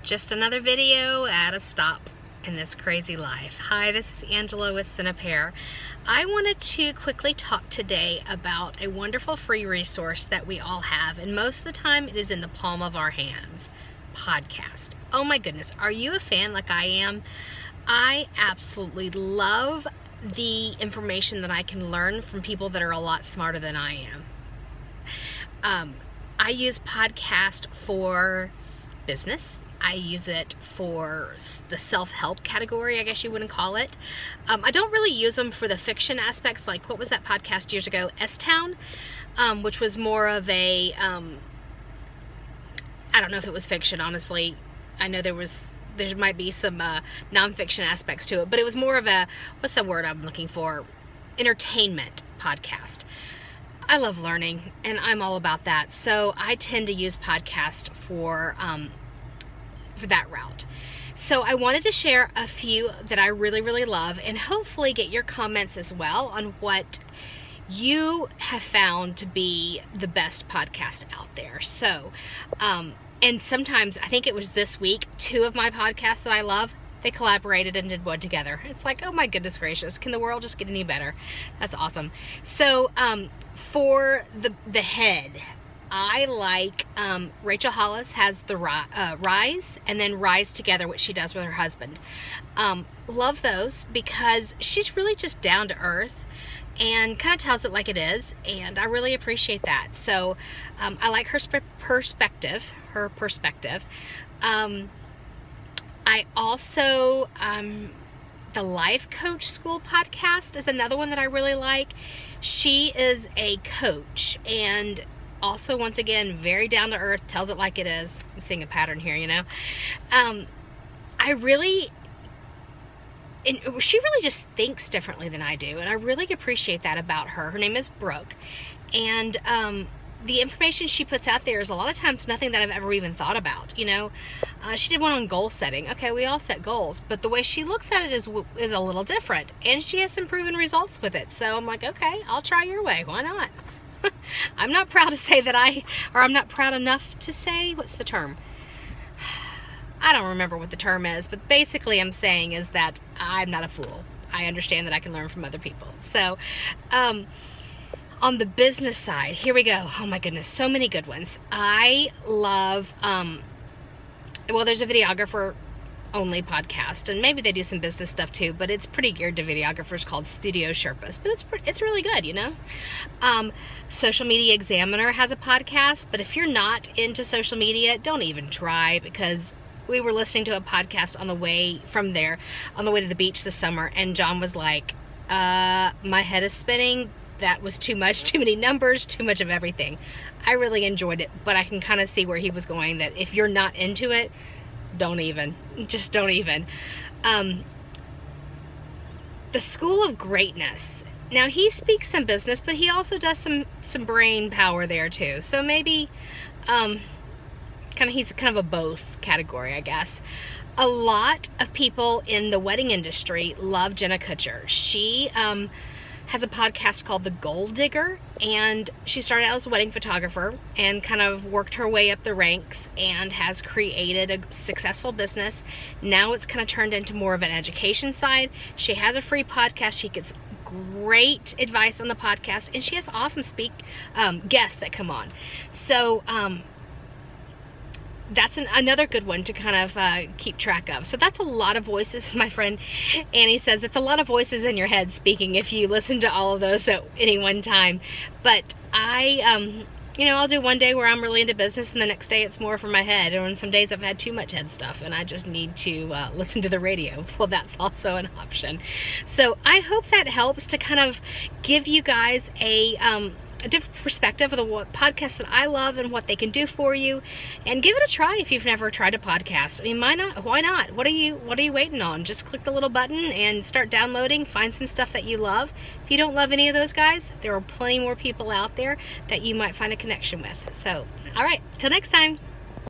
Just another video at a stop in this crazy life. Hi, this is Angela with Cinepear. I wanted to quickly talk today about a wonderful free resource that we all have, and most of the time it is in the palm of our hands. Podcast. Oh my goodness, are you a fan like I am? I absolutely love the information that I can learn from people that are a lot smarter than I am. I use podcast for business. I use it for the self-help category, I guess you wouldn't call it. I don't really use them for the fiction aspects, like what was that podcast years ago, S-Town, which was more of a, I don't know if it was fiction, honestly. I know there might be some nonfiction aspects to it, but it was more of a, what's the word I'm looking for? Entertainment podcast. I love learning, and I'm all about that. So I tend to use podcast for that route. So I wanted to share a few that I really, really love, and hopefully get your comments as well on what you have found to be the best podcast out there. So, and sometimes, I think it was this week, 2 of my podcasts that I love, they collaborated and did one together. It's like, oh my goodness gracious, can the world just get any better? That's awesome. So, for the head, I like, Rachel Hollis has the Rise, and then Rise Together, which she does with her husband. Love those because she's really just down to earth and kind of tells it like it is, and I really appreciate that. So I like her perspective. I also, the Life Coach School podcast is another one that I really like. She is a coach, and also, once again, very down to earth, tells it like it is. I'm seeing a pattern here, you know. She really just thinks differently than I do, and I really appreciate that about her. Her name is Brooke, and the information she puts out there is a lot of times nothing that I've ever even thought about, you know. She did one on goal setting. Okay, we all set goals, but the way she looks at it is a little different, and she has some proven results with it. So I'm like, okay, I'll try your way. Why not? I'm not proud to say that I'm not proud enough to say, what's the term? I don't remember what the term is, but basically I'm saying is that I'm not a fool. I understand that I can learn from other people. So, on the business side, here we go. Oh my goodness, so many good ones. I love, well, there's a videographer only podcast, and maybe they do some business stuff too, but it's pretty geared to videographers, called Studio Sherpas, but it's really good, you know. Social Media Examiner has a podcast, but if you're not into social media, don't even try, because we were listening to a podcast on the way to the beach this summer, and John was like, my head is spinning. That was too much, too many numbers, too much of everything. I really enjoyed it, but I can kind of see where he was going, that if you're not into it, don't even. The School of Greatness. Now, he speaks some business, but he also does some brain power there too. So maybe, he's kind of a both category, I guess. A lot of people in the wedding industry love Jenna Kutcher. She has a podcast called The Gold Digger, and she started out as a wedding photographer and kind of worked her way up the ranks and has created a successful business. Now it's kind of turned into more of an education side. She has a free podcast. She gets great advice on the podcast, and she has awesome guests that come on. So that's another good one to kind of keep track of. So that's a lot of voices. My friend Annie says it's a lot of voices in your head speaking if you listen to all of those at any one time. But I'll do one day where I'm really into business, and the next day it's more for my head. And some days I've had too much head stuff and I just need to listen to the radio. Well, that's also an option. So I hope that helps to kind of give you guys a different perspective of the podcasts that I love and what they can do for you, and give it a try if you've never tried a podcast. I mean, why not? What are you waiting on? Just click the little button and start downloading. Find some stuff that you love. If you don't love any of those guys, there are plenty more people out there that you might find a connection with. So, all right, till next time.